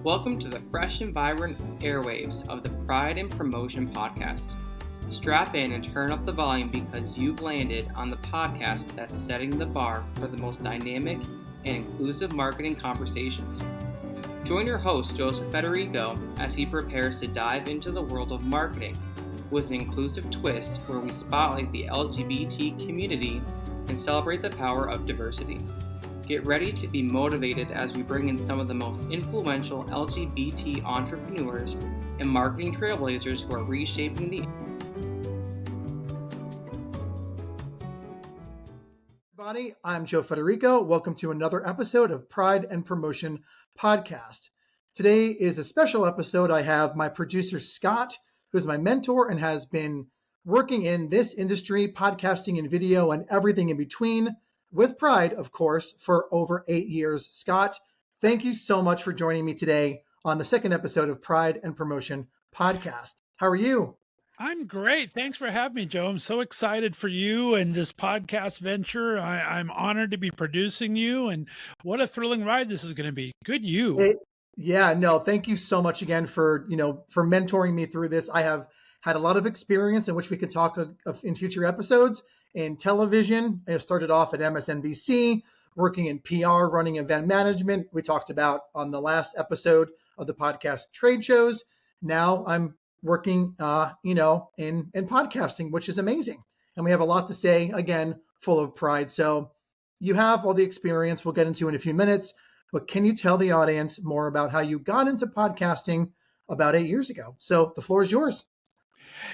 Welcome to the fresh and vibrant airwaves of the Pride and Promotion podcast. Strap in and turn up the volume because you've landed on the podcast that's setting the bar for the most dynamic and inclusive marketing conversations. Join your host, Joseph Federico, as he prepares to dive into the world of marketing with an inclusive twist where we spotlight the LGBT community and celebrate the power of diversity. Get ready to be motivated as we bring in some of the most influential LGBT entrepreneurs and marketing trailblazers who are reshaping the Everybody, I'm Joe Federico. Welcome to another episode of Pride and Promotion podcast. Today is a special episode. I have my producer, Scott, who's my mentor and has been working in this industry, podcasting and video and everything in between, with Pride, of course, for over 8 years. Scott, thank you so much for joining me today on the second episode of Pride and Promotion podcast. How are you? I'm great. Thanks for having me, Joe. I'm so excited for you and this podcast venture. I'm honored to be producing you, and what a thrilling ride this is going to be. Good you. Thank you so much again for mentoring me through this. I have had a lot of experience in which we could talk of in future episodes in television. I started off at MSNBC, working in PR, running event management. We talked about on the last episode of the podcast trade shows. Now I'm working, in podcasting, which is amazing. And we have a lot to say, again, full of pride. So you have all the experience we'll get into in a few minutes, but can you tell the audience more about how you got into podcasting about 8 years ago? So the floor is yours.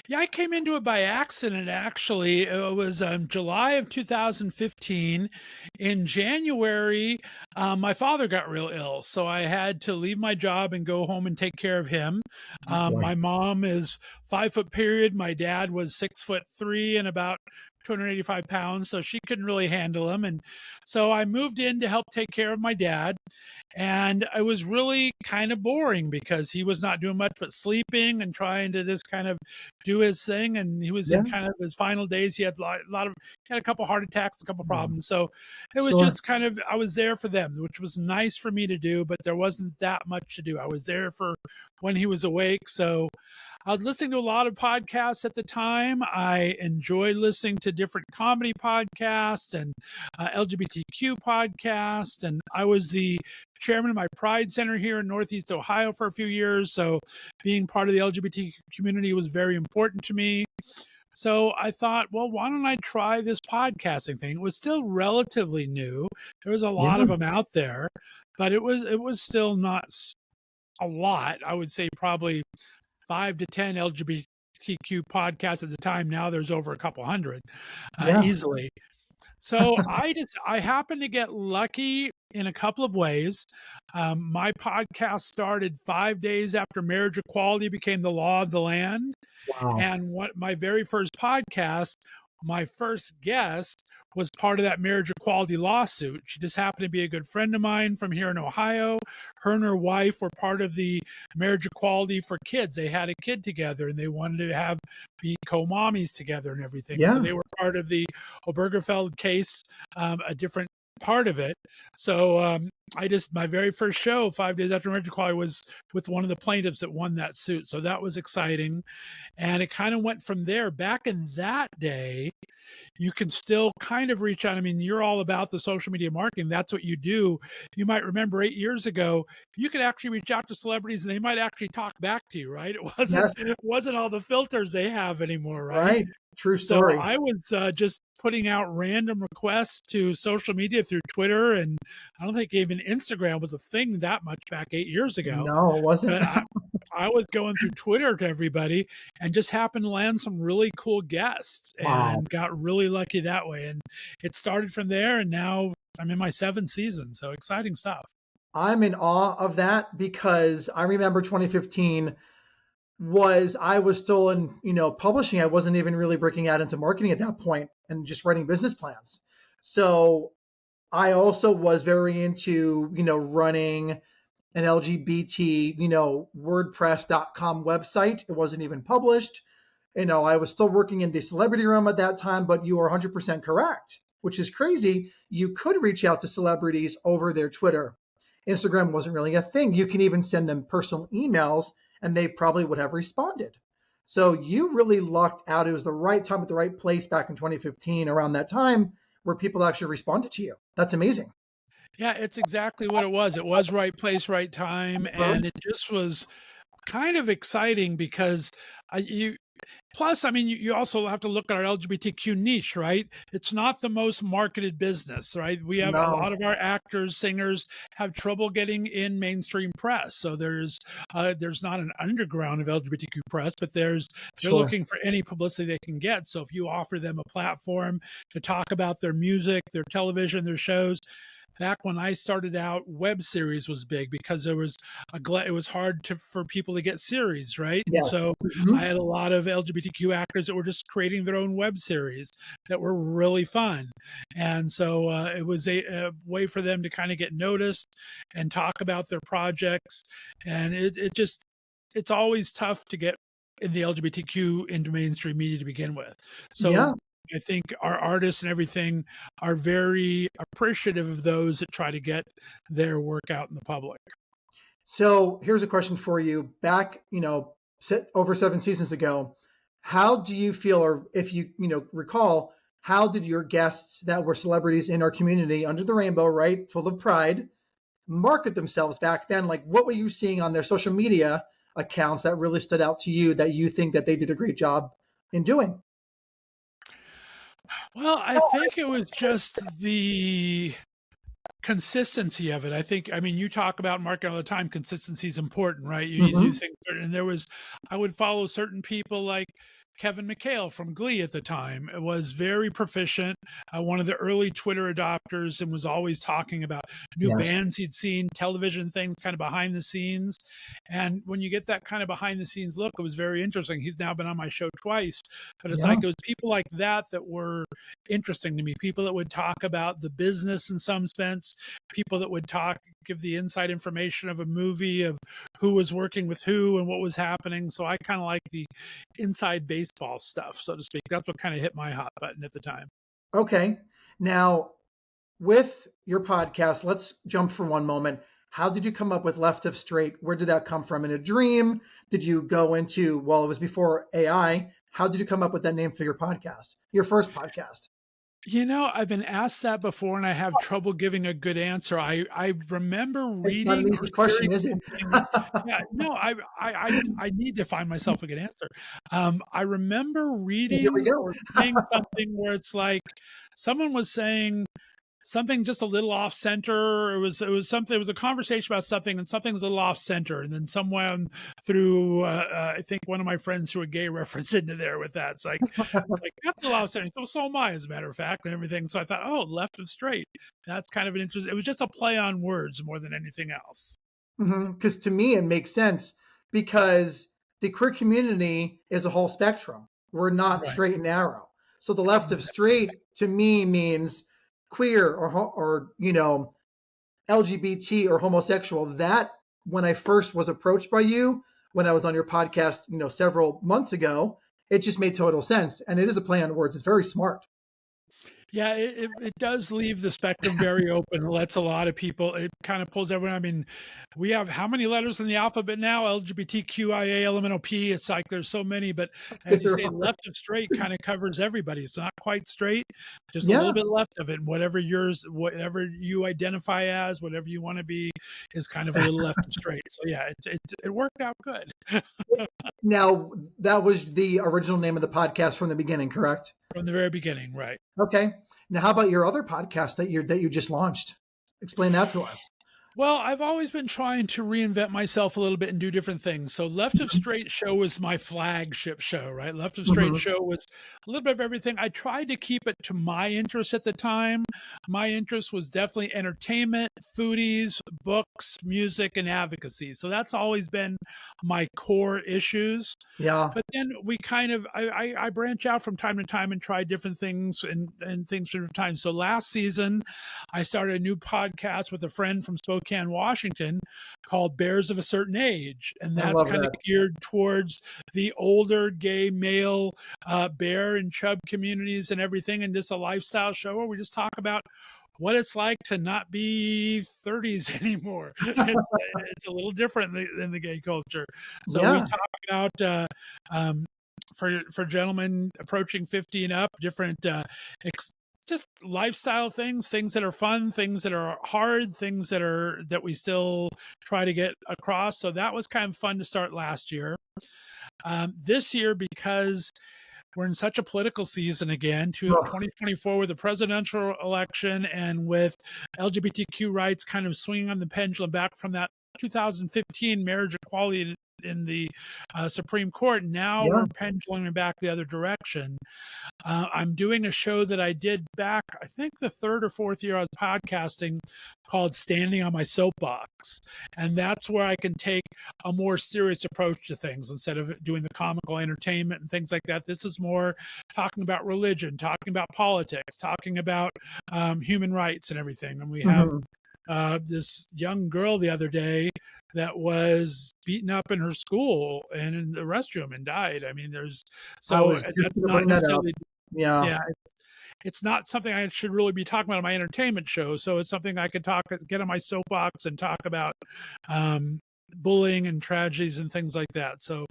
Yeah, I came into it by accident, actually. It was July of 2015. In January, my father got real ill, so I had to leave my job and go home and take care of him. My mom is 5 foot period. My dad was 6'3" and about 285 pounds, so she couldn't really handle him. And so I moved in to help take care of my dad. And it was really kind of boring because he was not doing much but sleeping and trying to just kind of do his thing. And he was in kind of his final days. He had had a couple heart attacks, a couple problems. So it was just kind of, I was there for them, which was nice for me to do, but there wasn't that much to do. I was there for when he was awake. So I was listening to a lot of podcasts at the time. I enjoyed listening to different comedy podcasts and LGBTQ podcasts. And I was the chairman of my Pride Center here in Northeast Ohio for a few years. So being part of the LGBTQ community was very important to me. So I thought, well, why don't I try this podcasting thing? It was still relatively new. There was a lot of them out there, but it was still not a lot. I would say probably 5 to 10 LGBTQ podcasts at the time. Now there's over a couple hundred easily. So I happened to get lucky in a couple of ways. My podcast started 5 days after marriage equality became the law of the land. Wow. And what my very first podcast, my first guest was part of that marriage equality lawsuit. She just happened to be a good friend of mine from here in Ohio. Her and her wife were part of the marriage equality for kids. They had a kid together and they wanted to be co-mommies together and everything. Yeah. So they were part of the Obergefell case, a different part of it. So my very first show 5 days after marriage equality was with one of the plaintiffs that won that suit. So that was exciting. And it kind of went from there. Back in that day, you can still kind of reach out. I mean, you're all about the social media marketing. That's what you do. You might remember 8 years ago, you could actually reach out to celebrities and they might actually talk back to you, right? It wasn't all the filters they have anymore, right? Right. True story. So I was just putting out random requests to social media through Twitter, and I don't think even Instagram was a thing that much back 8 years ago. No, it wasn't. But I was going through Twitter to everybody and just happened to land some really cool guests and got really lucky that way. And it started from there, and now I'm in my 7th season. So exciting stuff. I'm in awe of that because I remember 2015 I was still in, publishing. I wasn't even really breaking out into marketing at that point and just writing business plans. So I also was very into, running an LGBT, WordPress.com website. It wasn't even published. I was still working in the celebrity realm at that time, but you are 100% correct, which is crazy. You could reach out to celebrities over their Twitter Instagram wasn't really a thing. You can even send them personal emails and they probably would have responded. So you really lucked out. It was the right time at the right place back in 2015, around that time, where people actually responded to you. That's amazing. Yeah, it's exactly what it was. It was right place, right time, and it just was kind of exciting because you plus, I mean, you also have to look at our LGBTQ niche, right? It's not the most marketed business, right? We have a No, lot of our actors, singers have trouble getting in mainstream press. So there's not an underground of LGBTQ press, but they're sure. looking for any publicity they can get. So if you offer them a platform to talk about their music, their television, their shows, back when I started out, web series was big because there was it was hard for people to get series, right? And Yes. so I Mhm. had a lot of LGBTQ actors that were just creating their own web series that were really fun. And so it was a way for them to kind of get noticed and talk about their projects. And it's always tough to get in the LGBTQ into mainstream media to begin with. So Yeah. I think our artists and everything are very appreciative of those that try to get their work out in the public. So here's a question for you. Back, over 7 seasons ago, how do you feel, or if you recall, how did your guests that were celebrities in our community under the rainbow, right, full of pride, market themselves back then? Like, what were you seeing on their social media accounts that really stood out to you that you think that they did a great job in doing? Well, I think it was just the consistency of it. I mean, you talk about marketing all the time. Consistency is important, right? You need to do Hmm. things. And I would follow certain people like Kevin McHale from Glee at the time. It was very proficient, one of the early Twitter adopters, and was always talking about new Yes. bands he'd seen, television things, kind of behind the scenes. And when you get that kind of behind the scenes look, it was very interesting. He's now been on my show twice, but it's Yeah. like it was people like that that were interesting to me. People that would talk about the business in some sense, people that would give the inside information of a movie, of who was working with who and what was happening. So I kind of like the inside baseball stuff, so to speak. That's what kind of hit my hot button at the time. Okay. Now, with your podcast, let's jump for one moment. How did you come up with Left of Straight? Where did that come from? In a dream? Did you go into, well, it was before AI. How did you come up with that name for your podcast, your first podcast? I've been asked that before and I have trouble giving a good answer. I remember It's not an reading or easy question, hearing is it? something. Yeah, no, I need to find myself a good answer. I remember Here we reading go. or seeing something where it's like someone was saying something just a little off center. It was a conversation about something, and something was a little off center, and then someone threw I think one of my friends threw a gay reference into there with that. It's like that's a little off center. So am I, as a matter of fact, and everything. So I thought, oh, left of straight. That's kind of an interesting. It was just a play on words more than anything else. Because to me, it makes sense because the queer community is a whole spectrum. We're not Right. straight and narrow. So the left of straight to me means queer or LGBT or homosexual. That when I first was approached by you, when I was on your podcast, several months ago, it just made total sense. And it is a play on words. It's very smart. Yeah, it does leave the spectrum very open. It lets a lot of people, it kind of pulls everyone. I mean, we have how many letters in the alphabet now? LGBTQIA, LMNOP. It's like there's so many, but as you There say, are. left of straight kind of covers everybody. It's not quite straight, just a Yeah. little bit left of it. Whatever you identify as, whatever you want to be, is kind of a little left of straight. So yeah, it worked out good. Now, that was the original name of the podcast from the beginning, correct? From the very beginning, right? Okay. Now, how about your other podcast that you just launched? Explain that to us. Well, I've always been trying to reinvent myself a little bit and do different things. So Left of Straight show was my flagship show, right? Left of Straight Mhm. show was a little bit of everything. I tried to keep it to my interest at the time. My interest was definitely entertainment, foodies, books, music, and advocacy. So that's always been my core issues. Yeah. But then we kind of I branch out from time to time and try different things and things from time. So last season I started a new podcast with a friend from Spokane, Washington, called Bears of a Certain Age. And I that's love kind of that. geared towards the older gay male bear and chub communities and everything, and just a lifestyle show where we just talk about what it's like to not be 30s anymore. It's a little different than the gay culture. So we Yeah. talk about for gentlemen approaching 50 and up, different just lifestyle things that are fun, things that are hard, things that we still try to get across. So that was kind of fun to start last year. This year, because we're in such a political season again, to 2024 with the presidential election and with LGBTQ rights kind of swinging on the pendulum back from that 2015 marriage equality in the Supreme Court. Now we're penduluming back the other direction. I'm doing a show that I did back, I think the third or fourth year I was podcasting, called Standing on My Soapbox. And that's where I can take a more serious approach to things instead of doing the comical entertainment and things like that. This is more talking about religion, talking about politics, talking about human rights and everything. And we have this young girl the other day that was beaten up in her school and in the restroom and died. I mean, that's not necessarily, it's not something I should really be talking about on my entertainment show. So it's something I could get on my soapbox and talk about bullying and tragedies and things like that. So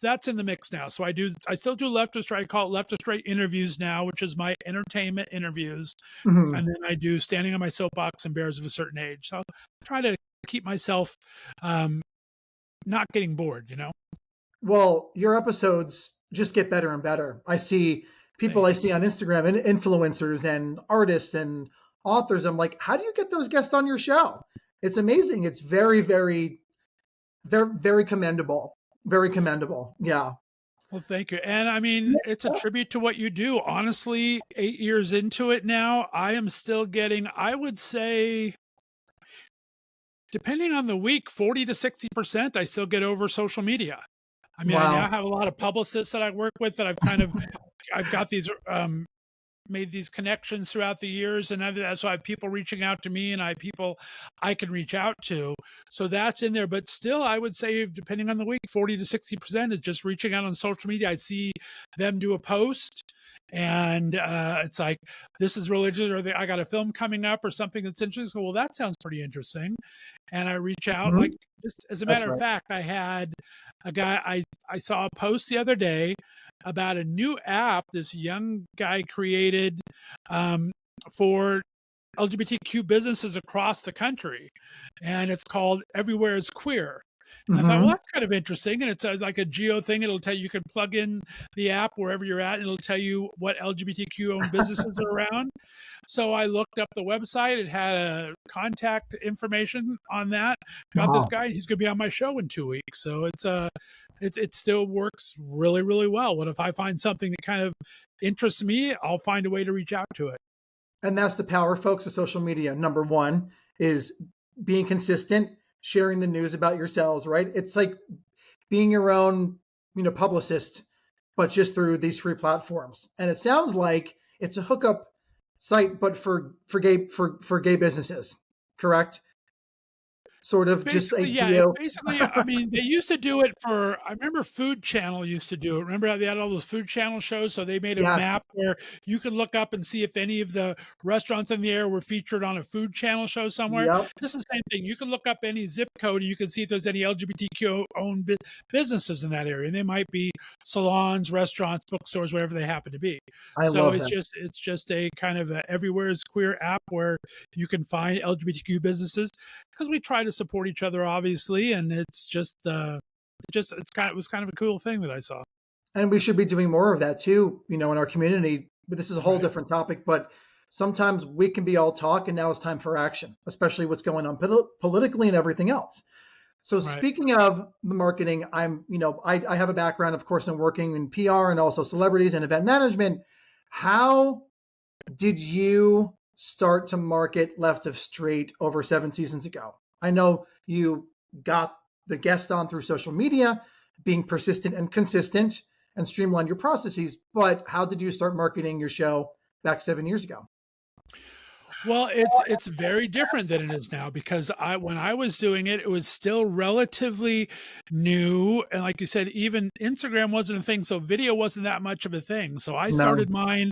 that's in the mix now. So I still do leftist right. I call it leftist right interviews now, which is my entertainment interviews. And then I do Standing on My Soapbox and Bears of a Certain Age. So I try to keep myself not getting bored, Well, your episodes just get better and better. I see people I see on Instagram and influencers and artists and authors. I'm like, how do you get those guests on your show? It's amazing. It's very, very, very commendable. Very commendable. Yeah. Well, thank you. And I mean, it's a tribute to what you do. Honestly, 8 years into it now, I am still getting, I would say, depending on the week, 40 to 60% I still get over social media. I mean, I now have a lot of publicists that I work with that I've got these made these connections throughout the years, and so I have people reaching out to me, and I have people I can reach out to. So that's in there. But still, I would say, depending on the week, 40 to 60% is just reaching out on social media. I see them do a post, and it's like, this is religion, or I got a film coming up or something that's interesting. Well, that sounds pretty interesting. And I reach out. Like, just as a matter of fact, I had a guy, I saw a post the other day about a new app this young guy created for LGBTQ businesses across the country. And it's called Everywhere is Queer. I thought, well, that's kind of interesting. And it's like a geo thing. It'll tell you, you can plug in the app wherever you're at, and it'll tell you what LGBTQ owned businesses are around. So I looked up the website. It had a contact information on that. Got this guy. He's going to be on my show in 2 weeks. So it still works really, really well. What if I find something that kind of interests me? I'll find a way to reach out to it. And that's the power, folks, of social media. Number one is being consistent, sharing the news about yourselves, right? It's like being your own, publicist, but just through these free platforms. And it sounds like it's a hookup site, but for gay businesses, correct? Sort of basically, just basically, I mean, they used to do it for, I remember Food Channel used to do it. Remember how they had all those Food Channel shows? So they made a map where you could look up and see if any of the restaurants in the area were featured on a Food Channel show somewhere. This is the same thing. You can look up any zip code and you can see if there's any LGBTQ owned businesses in that area. And they might be salons, restaurants, bookstores, whatever they happen to be. It's just a kind of a Everywhere is Queer app where you can find LGBTQ businesses, because we try to support each other, obviously, and it was kind of a cool thing that I saw. And we should be doing more of that too, in our community. But this is a whole different topic. But sometimes we can be all talk, and now it's time for action, especially what's going on politically and everything else. So speaking of the marketing, I have a background, of course, in working in PR and also celebrities and event management. How did you start to market Left of Str8 over 7 seasons ago? I know you got the guest on through social media, being persistent and consistent, and streamline your processes, but how did you start marketing your show back 7 years ago? Well, it's very different than it is now, because when I was doing it, it was still relatively new. And like you said, even Instagram wasn't a thing. So video wasn't that much of a thing. So I started mine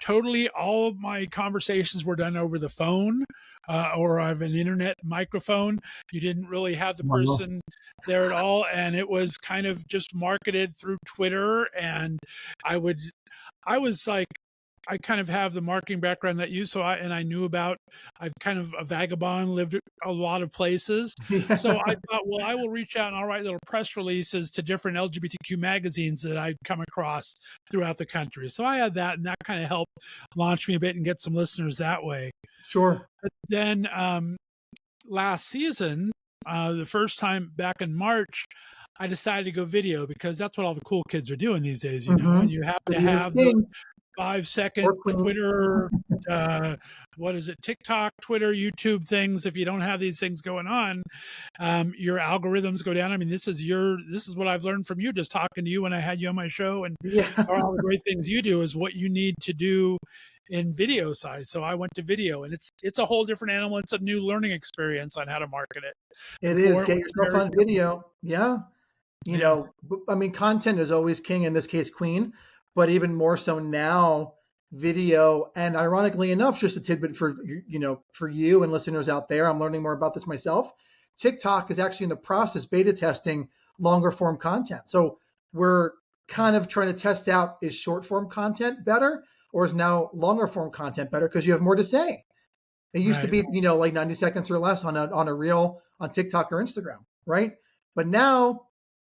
totally all of my conversations were done over the phone, or I have an internet microphone. You didn't really have the Wow. person there at all. And it was kind of just marketed through Twitter. And I was like, I kind of have the marketing background that you, I knew about, I've kind of a vagabond, lived a lot of places. So I thought, well, I will reach out and I'll write little press releases to different LGBTQ magazines that I'd come across throughout the country. So I had that, and that kind of helped launch me a bit and get some listeners that way. Sure. But then last season, the first time back in March, I decided to go video because that's what all the cool kids are doing these days, you know, and you have to Video's have the king. 5-second Or queen. Twitter, what is it, TikTok, Twitter, YouTube things. If you don't have these things going on, your algorithms go down. I mean, this is what I've learned from you, just talking to you when I had you on my show, and Yeah. for all the great things you do is what you need to do in video size. So I went to video, and it's a whole different animal. It's a new learning experience on how to market it. It is. Get yourself on video. Yeah. You know, I mean, content is always king, in this case, queen, but even more so now, video. And ironically enough, just a tidbit for you and listeners out there, I'm learning more about this myself. TikTok is actually in the process beta testing longer form content. So we're kind of trying to test out, is short form content better, or is now longer form content better because you have more to say? It used to be, like 90 seconds or less on a reel on TikTok or Instagram, right? But now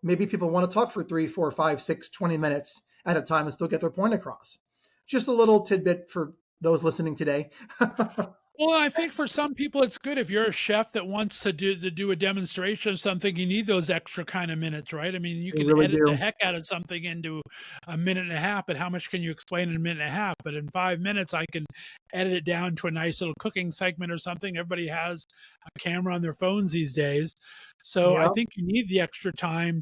maybe people want to talk for 3, 4, 5, 6, 20 minutes at a time and still get their point across. Just a little tidbit for those listening today. Well, I think for some people it's good. If you're a chef that wants to do a demonstration of something, you need those extra kind of minutes, right? I mean, you can really edit do. the heck out of something into a minute and a half, but how much can you explain in a minute and a half? But in 5 minutes, I can edit it down to a nice little cooking segment or something. Everybody has a camera on their phones these days. So I think you need the extra time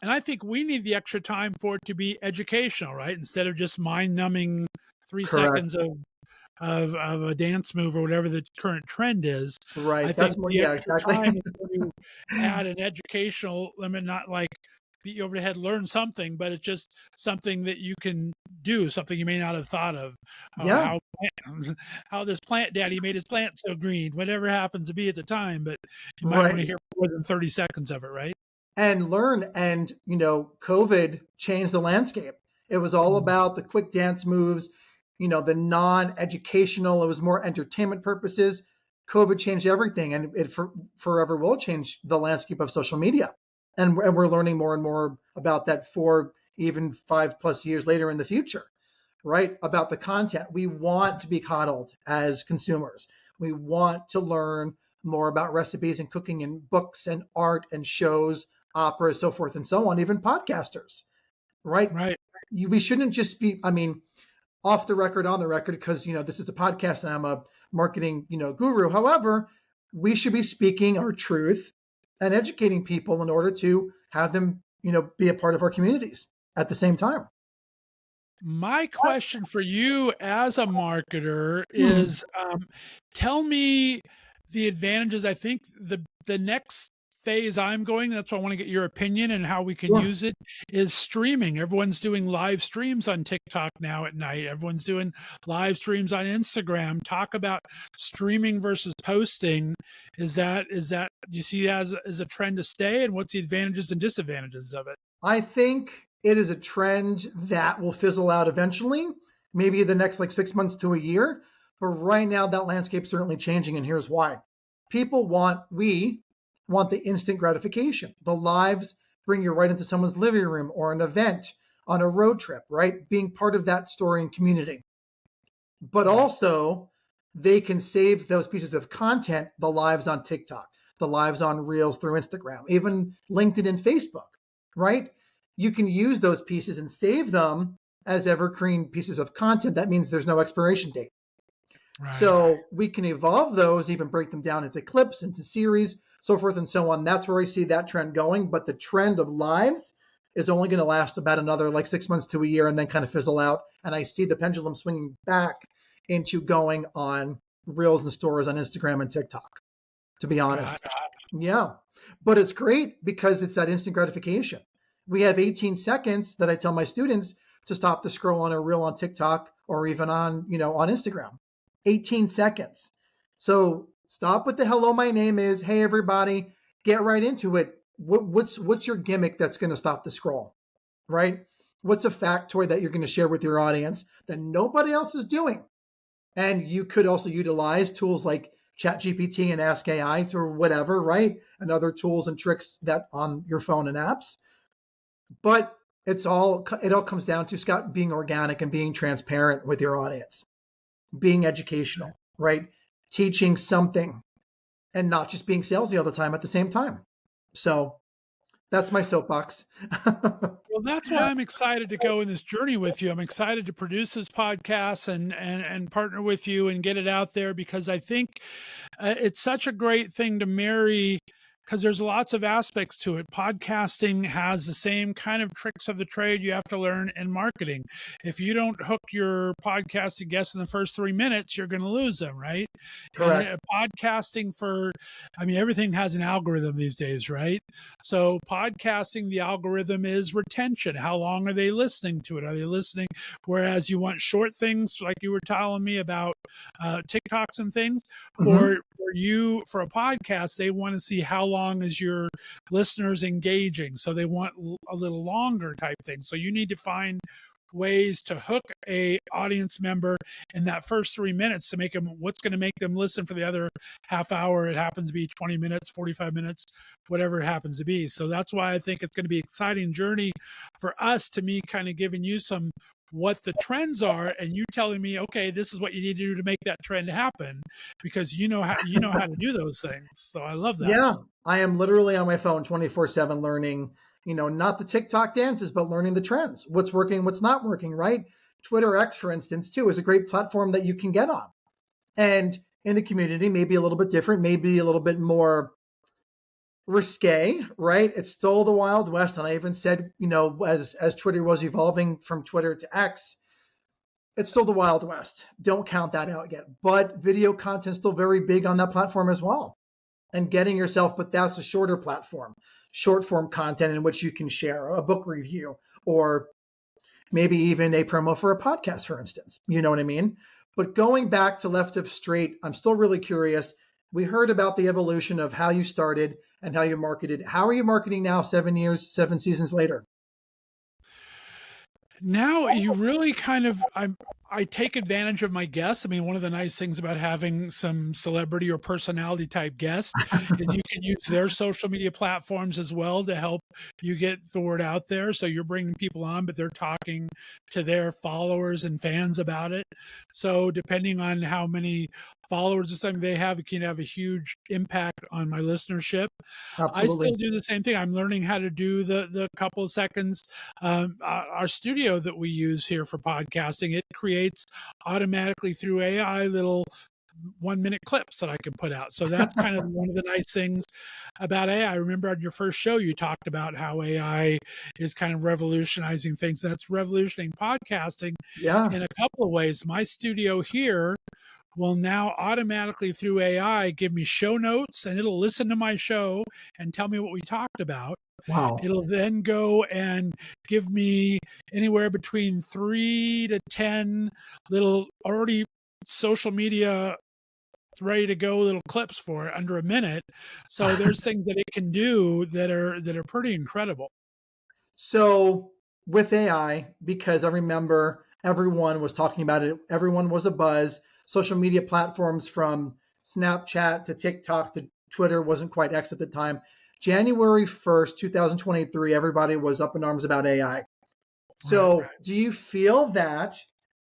and I think we need the extra time for it to be educational, right? Instead of just mind-numbing 3 seconds of a dance move or whatever the current trend is. Right. I That's think more, the extra exactly. time is when you add an educational limit, not like beat you over the head, learn something, but it's just something that you can do, something you may not have thought of. How this plant daddy made his plant so green, whatever happens to be at the time, but you might want to hear more than 30 seconds of it, right? And learn. And, COVID changed the landscape. It was all about the quick dance moves, the non-educational. It was more entertainment purposes. COVID changed everything, and it forever will change the landscape of social media. And we're learning more and more about that 4, even 5+ years later in the future, right? About the content. We want to be coddled as consumers. We want to learn more about recipes and cooking and books and art and shows, operas, so forth and so on, even podcasters, right? Right. We shouldn't just be, off the record, on the record, because, this is a podcast and I'm a marketing, guru. However, we should be speaking our truth and educating people in order to have them, be a part of our communities at the same time. My question for you as a marketer is, tell me the advantages. I think the next phase I'm going, that's why I want to get your opinion and how we can use it, is streaming. Everyone's doing live streams on TikTok now at night. Everyone's doing live streams on Instagram. Talk about streaming versus posting. Is that do you see as a trend to stay, and what's the advantages and disadvantages of it? I think it is a trend that will fizzle out eventually, maybe the next 6 months to a year. But right now that landscape's certainly changing, and here's why. We want the instant gratification. The lives bring you right into someone's living room or an event on a road trip, right? Being part of that story and community. But also, they can save those pieces of content, the lives on TikTok, the lives on Reels through Instagram, even LinkedIn and Facebook, right? You can use those pieces and save them as evergreen pieces of content. That means there's no expiration date. Right. So we can evolve those, even break them down into clips, into series, so forth and so on. That's where I see that trend going. But the trend of lives is only going to last about another 6 months to a year and then kind of fizzle out. And I see the pendulum swinging back into going on Reels and stories on Instagram and TikTok, to be honest. Yeah. But it's great because it's that instant gratification. We have 18 seconds that I tell my students to stop the scroll on a reel on TikTok or even on, on Instagram. 18 seconds. So stop with the hello, my name is, hey everybody, get right into it. What's your gimmick that's going to stop the scroll, right? What's a factoid that you're going to share with your audience that nobody else is doing? And you could also utilize tools like ChatGPT and Ask AI or whatever, right? And other tools and tricks that on your phone and apps. But it all comes down to, Scott, being organic and being transparent with your audience, being educational, right? Teaching something and not just being salesy all the time at the same time. So that's my soapbox. Well, that's why I'm excited to go in this journey with you. I'm excited to produce this podcast and partner with you and get it out there, because I think it's such a great thing to marry, because there's lots of aspects to it. Podcasting has the same kind of tricks of the trade you have to learn in marketing. If you don't hook your podcasting guests in the first 3 minutes, you're going to lose them, right? Correct. And podcasting everything has an algorithm these days, right? So podcasting, the algorithm is retention. How long are they listening to it? Are they listening? Whereas you want short things, like you were telling me about TikToks and things. For a podcast, they want to see how long is your listeners engaging. So they want a little longer type thing. So you need to find ways to hook a audience member in that first 3 minutes to make them, what's going to make them listen for the other half hour. It happens to be 20 minutes, 45 minutes, whatever it happens to be. So that's why I think it's going to be an exciting journey for us, to me kind of giving you what the trends are, and you telling me, okay, this is what you need to do to make that trend happen, because you know how to do those things. So I love that. Yeah, I am literally on my phone 24/7 learning, not the TikTok dances, but learning the trends, what's working, what's not working, right? Twitter X, for instance, too, is a great platform that you can get on. And in the community, maybe a little bit different, maybe a little bit more risque, right? It's still the Wild West. And I even said, as Twitter was evolving from Twitter to X, it's still the Wild West. Don't count that out yet. But video content is still very big on that platform as well. And getting yourself, but that's a shorter platform, short form content in which you can share a book review or maybe even a promo for a podcast, for instance. You know what I mean? But going back to Left of Straight, I'm still really curious. We heard about the evolution of how you started and how you marketed. How are you marketing now, 7 years, 7 seasons later? Now you really I take advantage of my guests. I mean, one of the nice things about having some celebrity or personality type guests is you can use their social media platforms as well to help you get the word out there. So you're bringing people on, but they're talking to their followers and fans about it. So depending on how many followers or something they have, it can have a huge impact on my listenership. Absolutely. I still do the same thing. I'm learning how to do the couple of seconds. Our studio that we use here for podcasting, it creates automatically through AI little 1-minute clips that I can put out. So that's kind of one of the nice things about AI. I remember on your first show, you talked about how AI is kind of revolutionizing things. That's revolutionizing podcasting in a couple of ways. My studio here will now automatically through AI give me show notes, and it'll listen to my show and tell me what we talked about. Wow. It'll then go and give me anywhere between 3 to 10 little already social media ready to go little clips for it under a minute. So there's things that it can do that are pretty incredible. So with AI, because I remember everyone was talking about it, everyone was a buzz. Social media platforms from Snapchat to TikTok to Twitter, wasn't quite X at the time. January 1st, 2023, everybody was up in arms about AI. So do you feel that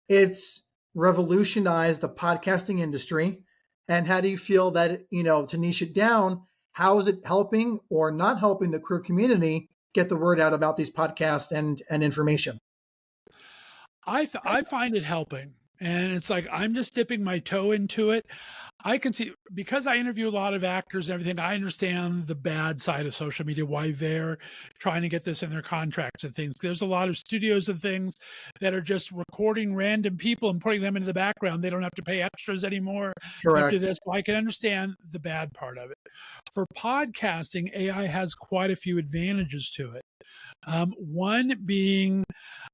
it's revolutionized the podcasting industry? And how do you feel that, to niche it down, how is it helping or not helping the queer community get the word out about these podcasts and information? I find it helping. And it's like, I'm just dipping my toe into it. I can see, because I interview a lot of actors and everything, I understand the bad side of social media, why they're trying to get this in their contracts and things. There's a lot of studios and things that are just recording random people and putting them into the background. They don't have to pay extras anymore after this. So I can understand the bad part of it. For podcasting, AI has quite a few advantages to it. One being,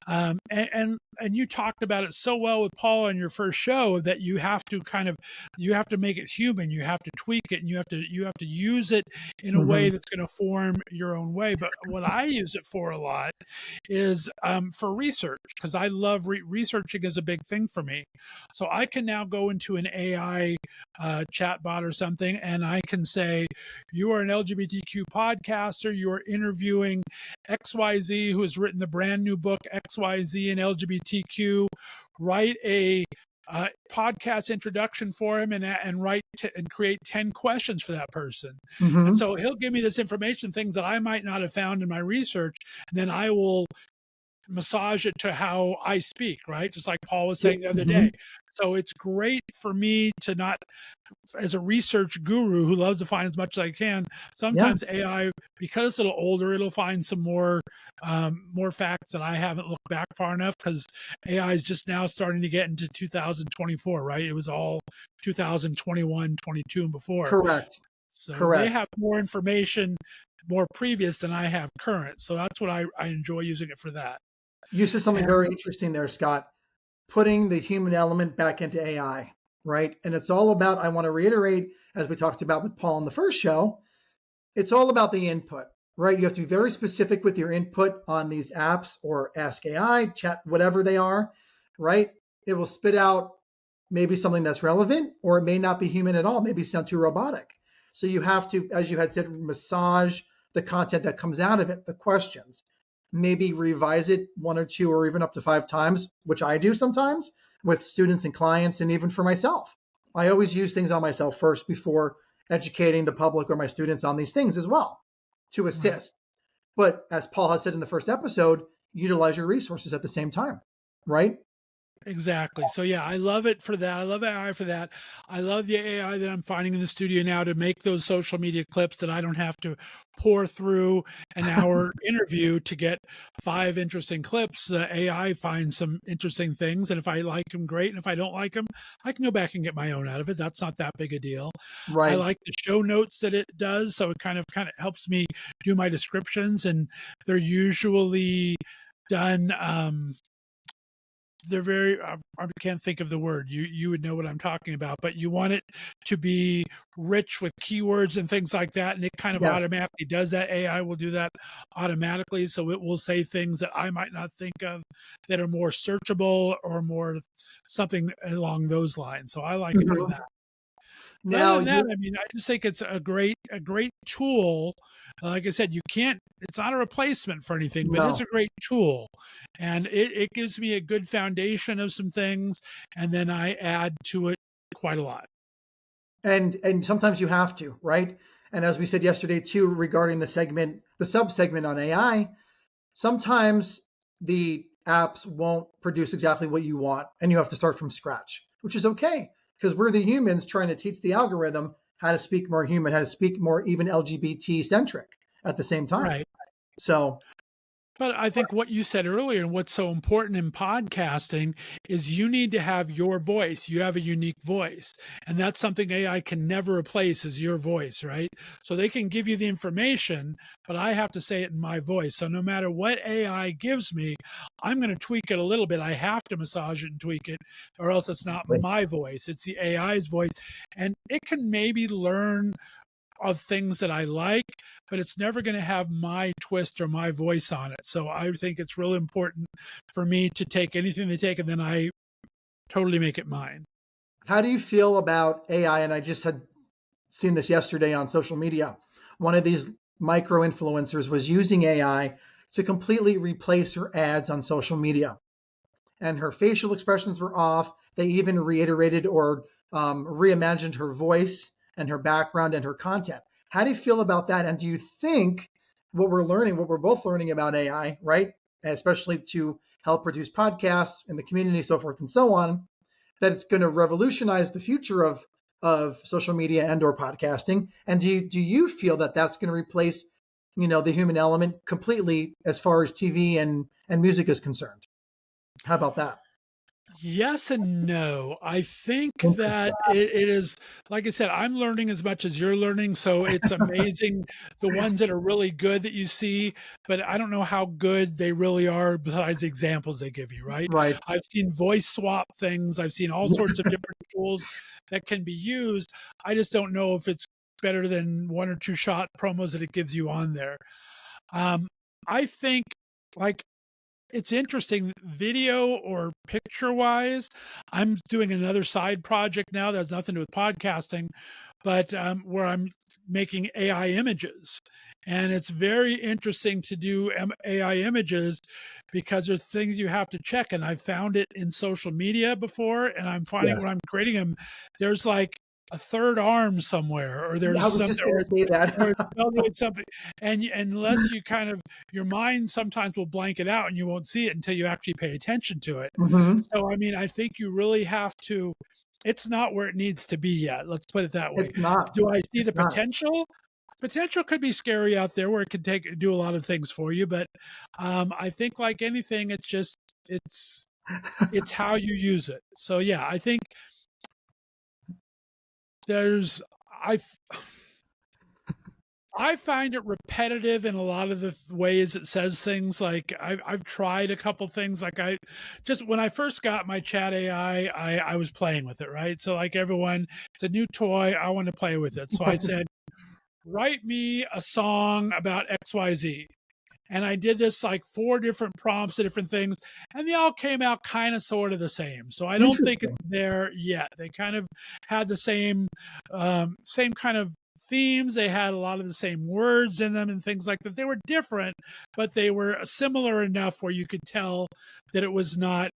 and you talked about it so well with Paul on your first show, that you have to make it human. You have to tweak it, and you have to use it in a way that's going to form your own way. But what I use it for a lot is for research, because I love researching is a big thing for me. So I can now go into an AI chatbot or something, and I can say, you are an LGBTQ podcaster, you are interviewing XYZ, who has written the brand new book XYZ and LGBTQ. Write a podcast introduction for him, and create 10 questions for that person. And so he'll give me this information, things that I might not have found in my research, and then I will massage it to how I speak, right? Just like Paul was saying the other day. So it's great for me to not, as a research guru who loves to find as much as I can, sometimes AI, because it's a little older, it'll find some more facts that I haven't looked back far enough, because AI is just now starting to get into 2024, right? It was all 2021, 22 and before. Correct. So Correct. they have more information, more previous than I have current. So that's what I enjoy using it for that. You said something very interesting there, Scott, putting the human element back into AI, right? And it's all about, I want to reiterate, as we talked about with Paul in the first show, it's all about the input, right? You have to be very specific with your input on these apps, or Ask AI, chat, whatever they are, right? It will spit out maybe something that's relevant, or it may not be human at all, maybe sound too robotic. So you have to, as you had said, massage the content that comes out of it, the questions. Maybe revise it 1 or 2 or even up to 5 times, which I do sometimes with students and clients, and even for myself. I always use things on myself first before educating the public or my students on these things as well, to assist. But as Paul has said in the first episode, utilize your resources at the same time, right? Exactly. So yeah, I love it for that. I love AI for that. I love the AI that I'm finding in the studio now to make those social media clips that I don't have to pour through an hour interview to get 5 interesting clips. AI finds some interesting things, and if I like them, great. And if I don't like them, I can go back and get my own out of it. That's not that big a deal. Right. I like the show notes that it does, so it kind of helps me do my descriptions, and they're usually done. They're very, I can't think of the word. You would know what I'm talking about, but you want it to be rich with keywords and things like that. And it kind of automatically does that. AI will do that automatically. So it will say things that I might not think of that are more searchable or more something along those lines. So I like it for that. Now, other than that, I mean, I just think it's a great tool. Like I said, it's not a replacement for anything, but it's a great tool. And it gives me a good foundation of some things. And then I add to it quite a lot. And sometimes you have to, right? And as we said yesterday too, regarding the sub-segment on AI, sometimes the apps won't produce exactly what you want, and you have to start from scratch, which is okay, because we're the humans trying to teach the algorithm how to speak more human, how to speak more even LGBT centric at the same time. Right. So, but I think what you said earlier, and what's so important in podcasting, is you need to have your voice. You have a unique voice. And that's something AI can never replace, is your voice, right? So they can give you the information, but I have to say it in my voice. So no matter what AI gives me, I'm going to tweak it a little bit. I have to massage it and tweak it, or else it's not my voice. It's the AI's voice. And it can maybe learn of things that I like, but it's never going to have my twist or my voice on it. So I think it's really important for me to take anything they take and then I totally make it mine. How do you feel about AI? And I just had seen this yesterday on social media. One of these micro influencers was using AI to completely replace her ads on social media. And her facial expressions were off. They even reiterated or reimagined her voice and her background and her content. How do you feel about that? And do you think what we're both learning about AI, right, especially to help produce podcasts in the community, so forth and so on, that it's going to revolutionize the future of social media and or podcasting? And do you feel that that's going to replace, the human element completely as far as TV and music is concerned? How about that? Yes and no. I think that Interesting. it is, like I said, I'm learning as much as you're learning. So it's amazing the ones that are really good that you see, but I don't know how good they really are besides the examples they give you, right? Right. I've seen voice swap things, I've seen all sorts of different tools that can be used. I just don't know if it's better than one or two shot promos that it gives you on there. Um, I think like it's interesting, video or picture wise. I'm doing another side project now that has nothing to do with podcasting, but where I'm making AI images. And it's very interesting to do AI images because there's things you have to check. And I've found it in social media before, and I'm finding Yes. when I'm creating them, there's like a third arm somewhere, or Yeah, I there's was some, just going to say or that. it's spelled with something, and unless you kind of your mind sometimes will blank it out and you won't see it until you actually pay attention to it. Hmm. So I mean, I think you really have to, it's not where it needs to be yet, let's put it that way. It's not. Do I see It's the not. potential could be scary out there where it could do a lot of things for you, but I think like anything, it's just it's how you use it. So yeah, I think there's I I find it repetitive in a lot of the ways it says things. Like I've tried a couple things. Like I just when I first got my chat AI, I was playing with it, right? So like everyone, it's a new toy. I want to play with it. So I said, write me a song about XYZ. And I did this like 4 different prompts of different things, and they all came out kind of sort of the same. So I don't think it's Interesting. there yet. They kind of had the same kind of themes. They had a lot of the same words in them and things like that. They were different, but they were similar enough where you could tell that it was not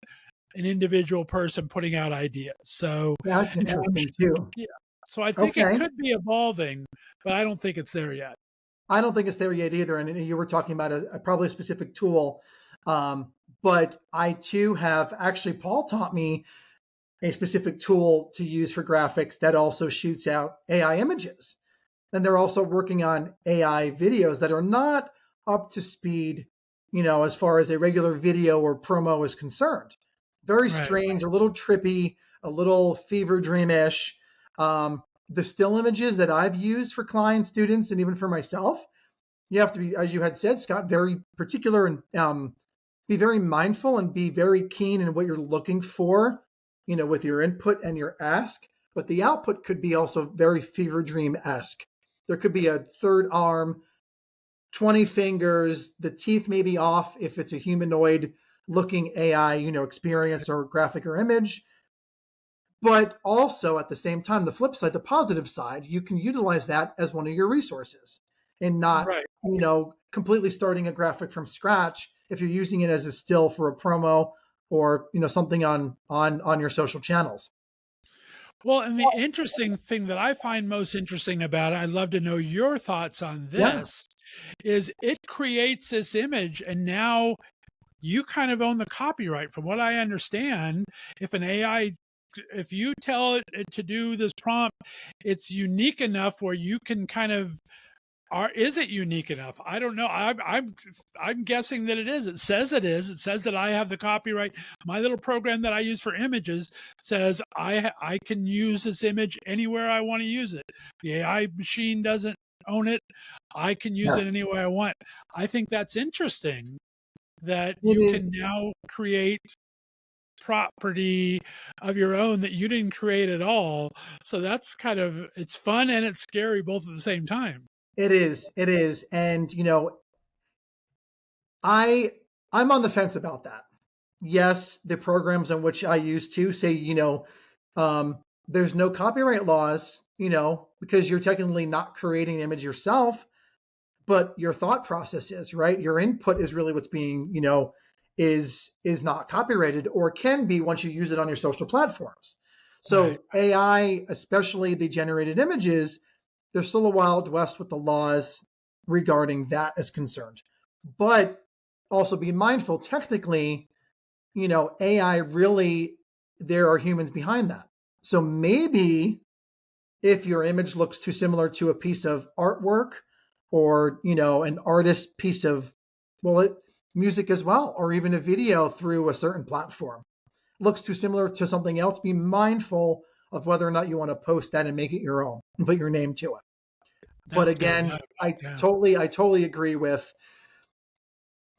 an individual person putting out ideas. So, That's interesting too. yeah. So I think it Okay. could be evolving, but I don't think it's there yet. I don't think it's there yet either. And you were talking about probably a specific tool. But I too have actually, Paul taught me a specific tool to use for graphics that also shoots out AI images. And they're also working on AI videos that are not up to speed, as far as a regular video or promo is concerned. Very Right. strange, a little trippy, a little fever dreamish. The still images that I've used for client students and even for myself, you have to be, as you had said, Scott, very particular and be very mindful and be very keen in what you're looking for, with your input and your ask. But the output could be also very fever dream-esque. There could be a third arm, 20 fingers, the teeth may be off if it's a humanoid looking AI, experience or graphic or image. But also at the same time, the flip side, the positive side, you can utilize that as one of your resources and not, Right. completely starting a graphic from scratch if you're using it as a still for a promo or, something on your social channels. Well, and the interesting thing that I find most interesting about it, I'd love to know your thoughts on Yeah. this, is it creates this image and now you kind of own the copyright. From what I understand, if an AI, if you tell it to do this prompt, it's unique enough where you can kind of, or is it unique enough? I don't know. I'm guessing that it is. It says it is. It says that I have the copyright. My little program that I use for images says I can use this image anywhere I want to use it. The AI machine doesn't own it. I can use Yes. it any way I want. I think that's interesting that It you is. can now create property of your own that you didn't create at all. So that's kind of, it's fun and it's scary both at the same time. It is. It is. And, I'm on the fence about that. Yes, the programs in which I use to say, there's no copyright laws, because you're technically not creating the image yourself, but your thought process is, right? Your input is really what's being, is not copyrighted or can be once you use it on your social platforms. Right. So AI, especially the generated images, there's still a wild west with the laws regarding that is concerned. But also be mindful, technically, AI really, there are humans behind that. So maybe if your image looks too similar to a piece of artwork or, an artist piece of, music as well, or even a video through a certain platform, looks too similar to something else, be mindful of whether or not you want to post that and make it your own and put your name to it. But again, I totally agree with,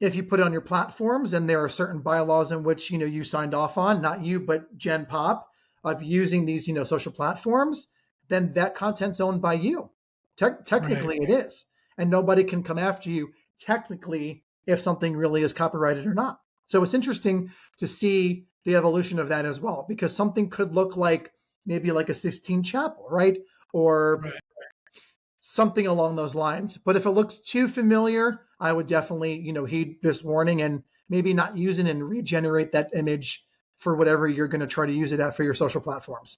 if you put it on your platforms and there are certain bylaws in which, you signed off on, not you, but Gen Pop, of using these, social platforms, then that content's owned by you. Technically it is. And nobody can come after you technically if something really is copyrighted or not. So it's interesting to see the evolution of that as well, because something could look like maybe like a Sistine Chapel, right? Or something along those lines. But if it looks too familiar, I would definitely, heed this warning and maybe not use it and regenerate that image for whatever you're going to try to use it at for your social platforms.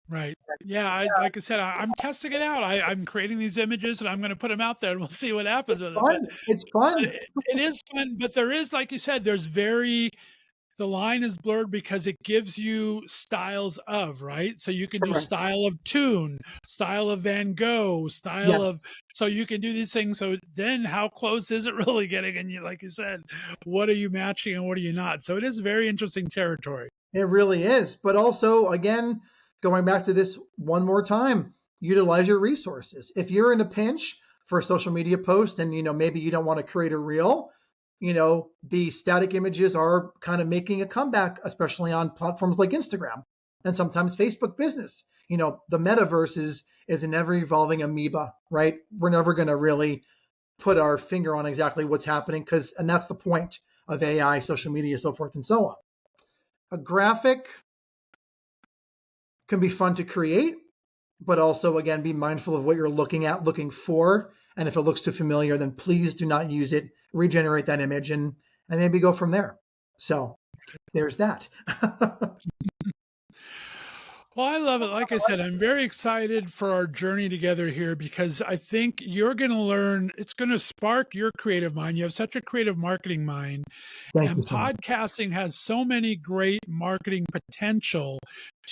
Right. Yeah. Like I said, I'm testing it out. I'm creating these images and I'm going to put them out there and we'll see what happens with it. But it's fun. It is fun, but there is, like you said, the line is blurred because it gives you styles of, right? So you can do style of Toon, style of Van Gogh, style of, so you can do these things. So then how close is it really getting? And you, like you said, what are you matching and what are you not? So it is very interesting territory. It really is. But also, again, going back to this one more time, utilize your resources. If you're in a pinch for a social media post and, maybe you don't want to create a reel, the static images are kind of making a comeback, especially on platforms like Instagram and sometimes Facebook Business. The metaverse is an ever evolving amoeba, right? We're never going to really put our finger on exactly what's happening and that's the point of AI, social media, so forth and so on. A graphic can be fun to create, but also, again, be mindful of what you're looking for. And if it looks too familiar, then please do not use it. Regenerate that image and maybe go from there. So there's that. Well, I love it. Like I said, I'm very excited for our journey together here because I think you're going to learn, it's going to spark your creative mind. You have such a creative marketing mind. Thank you so much. Podcasting has so many great marketing potential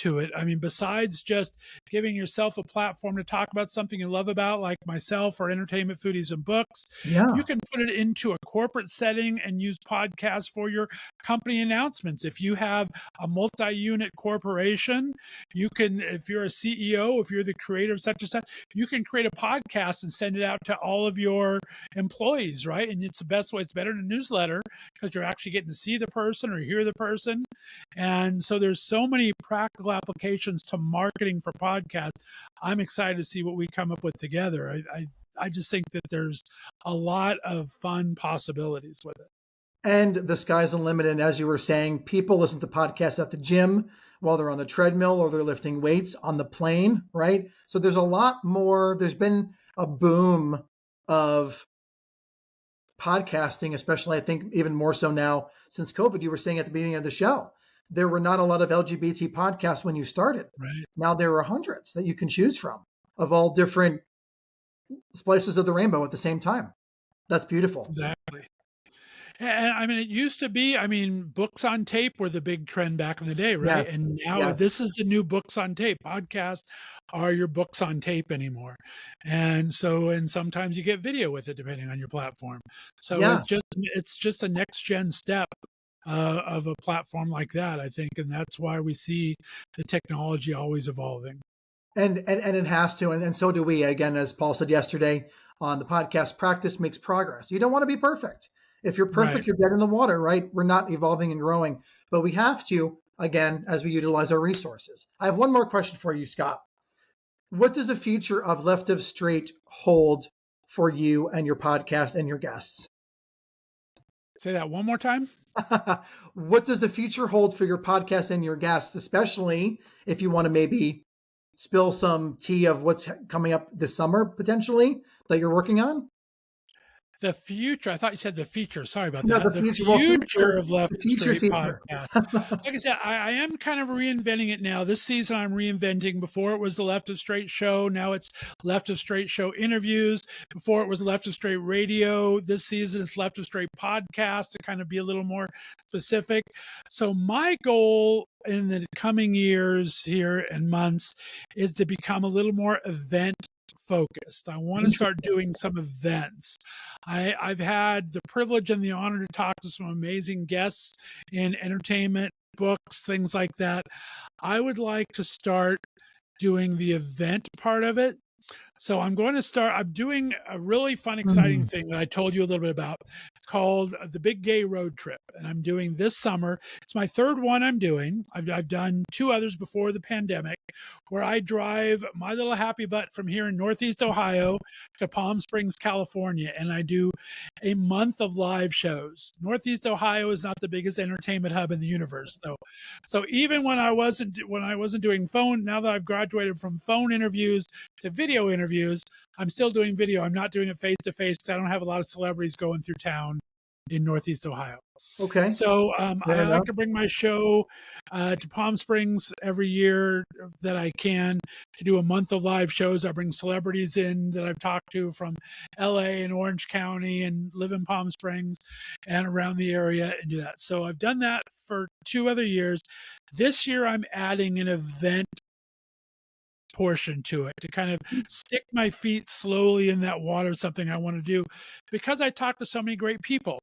to it. I mean, besides just giving yourself a platform to talk about something you love about, like myself or Entertainment Foodies and Books, you can put it into a corporate setting and use podcasts for your company announcements. If you have a multi-unit corporation, you can, if you're a CEO, if you're the creator of such and such, you can create a podcast and send it out to all of your employees, right? And it's the best way. It's better than a newsletter because you're actually getting to see the person or hear the person. And so there's so many practical applications to marketing for podcasts. I'm excited to see what we come up with together. I just think that there's a lot of fun possibilities with it. And the sky's the limit. And as you were saying, people listen to podcasts at the gym, while they're on the treadmill or they're lifting weights on the plane, right? So there's a lot more. There's been a boom of podcasting, especially I think even more so now since COVID. You were saying at the beginning of the show, there were not a lot of LGBT podcasts when you started. Right. Now there are hundreds that you can choose from of all different slices of the rainbow at the same time. That's beautiful. Exactly. And I mean, it used to be, books on tape were the big trend back in the day, right? Yes. And now this is the new books on tape. Podcasts are your books on tape anymore. And sometimes you get video with it, depending on your platform. So it's just a next gen step of a platform like that, I think. And that's why we see the technology always evolving. And it has to. And so do we. Again, as Paul said yesterday on the podcast, practice makes progress. You don't want to be perfect. If you're perfect, You're dead in the water, right? We're not evolving and growing, but we have to, again, as we utilize our resources. I have one more question for you, Scott. What does the future of Left of Straight hold for you and your podcast and your guests? Say that one more time. What does the future hold for your podcast and your guests, especially if you want to maybe spill some tea of what's coming up this summer, potentially, that you're working on? The future. I thought you said the feature. Sorry about No, that. the future of Left Straight podcast. Like I said, I am kind of reinventing it now. This season, I'm reinventing. Before it was the Left of Straight show. Now it's Left of Straight show interviews. Before it was Left of Straight radio. This season, it's Left of Straight podcast to kind of be a little more specific. So my goal in the coming years here and months is to become a little more event focused. I want to start doing some events. I've had the privilege and the honor to talk to some amazing guests in entertainment, books, things like that. I would like to start doing the event part of it. So I'm doing a really fun, exciting thing that I told you a little bit about. It's called the Big Gay Road Trip. And I'm doing this summer. It's my third one I'm doing. I've done 2 others before the pandemic, where I drive my little happy butt from here in Northeast Ohio to Palm Springs, California. And I do a month of live shows. Northeast Ohio is not the biggest entertainment hub in the universe, though. So even when I wasn't doing phone, now that I've graduated from phone interviews to video interviews, I'm still doing video. I'm not doing it face to face because I don't have a lot of celebrities going through town in Northeast Ohio. Okay. So I like to bring my show to Palm Springs every year that I can to do a month of live shows. I bring celebrities in that I've talked to from LA and Orange County and live in Palm Springs and around the area and do that. So I've done that for 2 other years. This year I'm adding an event portion to it to kind of stick my feet slowly in that water, something I want to do because I talk to so many great people.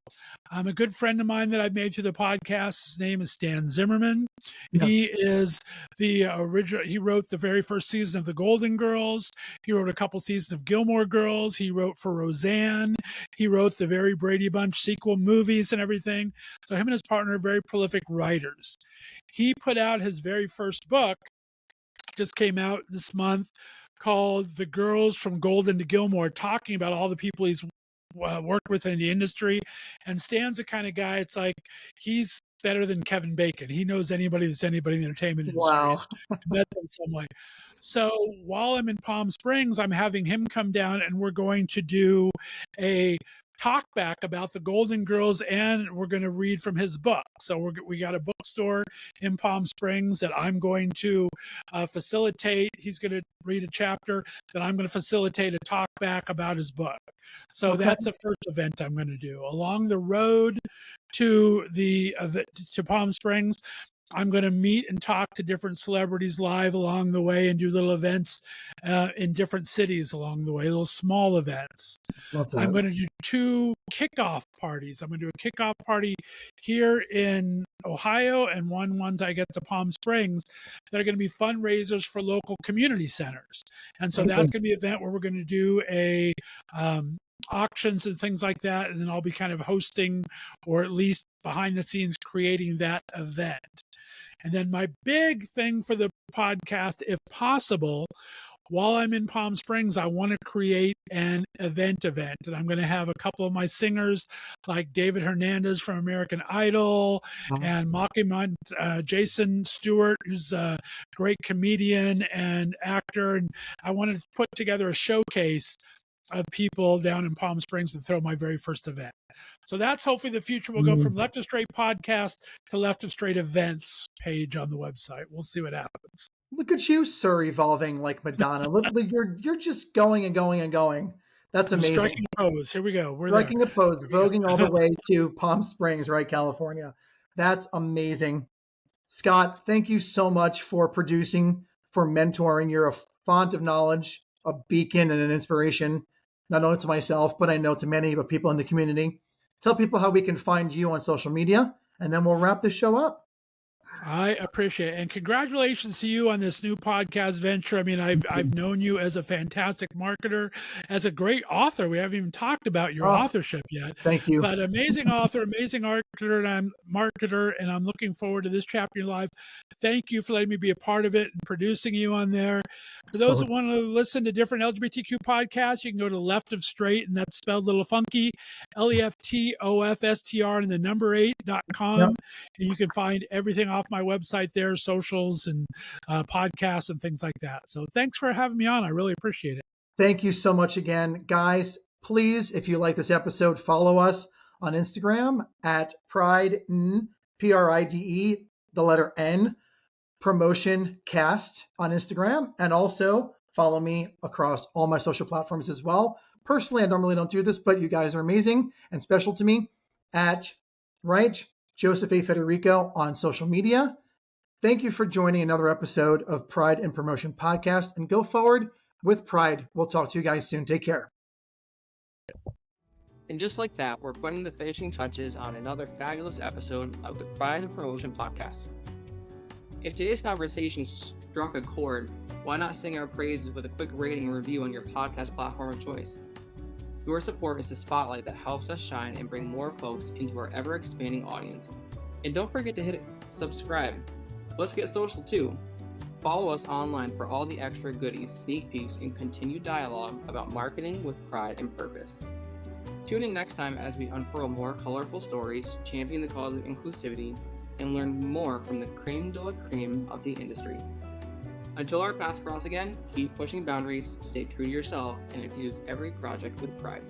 A good friend of mine that I've made through the podcast, his name is Stan Zimmerman. Yes. He is the original, he wrote the very first season of The Golden Girls. He wrote a couple seasons of Gilmore Girls. He wrote for Roseanne. He wrote the very Brady Bunch sequel movies and everything. So him and his partner are very prolific writers. He put out his very first book, just came out this month, called The Girls from Golden to Gilmore, talking about all the people he's worked with in the industry. And Stan's the kind of guy, it's like he's better than Kevin Bacon. He knows anybody that's anybody in the entertainment industry. Wow. Met them some way. So while I'm in Palm Springs, I'm having him come down and we're going to do a talk back about the Golden Girls, and we're going to read from his book. So we got a bookstore in Palm Springs that I'm going to facilitate. He's going to read a chapter that I'm going to facilitate a talk back about his book. So that's the first event I'm going to do. Along the road to Palm Springs, I'm going to meet and talk to different celebrities live along the way and do little events in different cities along the way, little small events. I'm going to do 2 kickoff parties. I'm going to do a kickoff party here in Ohio and once I get to Palm Springs that are going to be fundraisers for local community centers. And so that's going to be an event where we're going to do a auctions and things like that. And then I'll be kind of hosting or at least behind the scenes creating that event. And then my big thing for the podcast, if possible, while I'm in Palm Springs, I want to create an event. And I'm going to have a couple of my singers like David Hernandez from American Idol and Jason Stewart, who's a great comedian and actor. And I want to put together a showcase of people down in Palm Springs and throw my very first event. So that's hopefully the future. We'll go from Left of Str8 podcast to Left of Str8 events page on the website. We'll see what happens. Look at you, sir, evolving like Madonna. You're just going and going and going. That's amazing. Striking a pose. Here we go. We're striking there. A pose, voguing all the way to Palm Springs, right, California. That's amazing. Scott, thank you so much for producing, for mentoring. You're a font of knowledge, a beacon, and an inspiration, not only to myself, but I know to many of people in the community. Tell people how we can find you on social media, and then we'll wrap this show up. I appreciate it. And congratulations to you on this new podcast venture. I mean, I've known you as a fantastic marketer, as a great author. We haven't even talked about your authorship yet. Thank you. But amazing author, amazing marketer, and I'm looking forward to this chapter in your life. Thank you for letting me be a part of it and producing you on there. For those that want to listen to different LGBTQ podcasts, you can go to Left of Str8, and that's spelled a little funky, LEFTOFSTR and the number 8.com. Yep. And you can find everything off my website there, socials and podcasts and things like that. So thanks for having me on. I really appreciate it. Thank you so much again. Guys, please, if you like this episode, follow us on Instagram at PrideN, PRIDE, the letter N, Promotion Cast on Instagram. And also follow me across all my social platforms as well. Personally, I normally don't do this, but you guys are amazing and special to me at Joseph A. Federico on social media. Thank you for joining another episode of Pride and Promotion Podcast, and go forward with pride. We'll talk to you guys soon. Take care. And just like that, we're putting the finishing touches on another fabulous episode of the Pride and Promotion podcast. If today's conversation struck a chord, why not sing our praises with a quick rating and review on your podcast platform of choice? Your support is the spotlight that helps us shine and bring more folks into our ever-expanding audience. And don't forget to hit subscribe. Let's get social too. Follow us online for all the extra goodies, sneak peeks, and continued dialogue about marketing with pride and purpose. Tune in next time as we unfurl more colorful stories, champion the cause of inclusivity, and learn more from the creme de la creme of the industry. Until our paths cross again, keep pushing boundaries, stay true to yourself, and infuse every project with pride.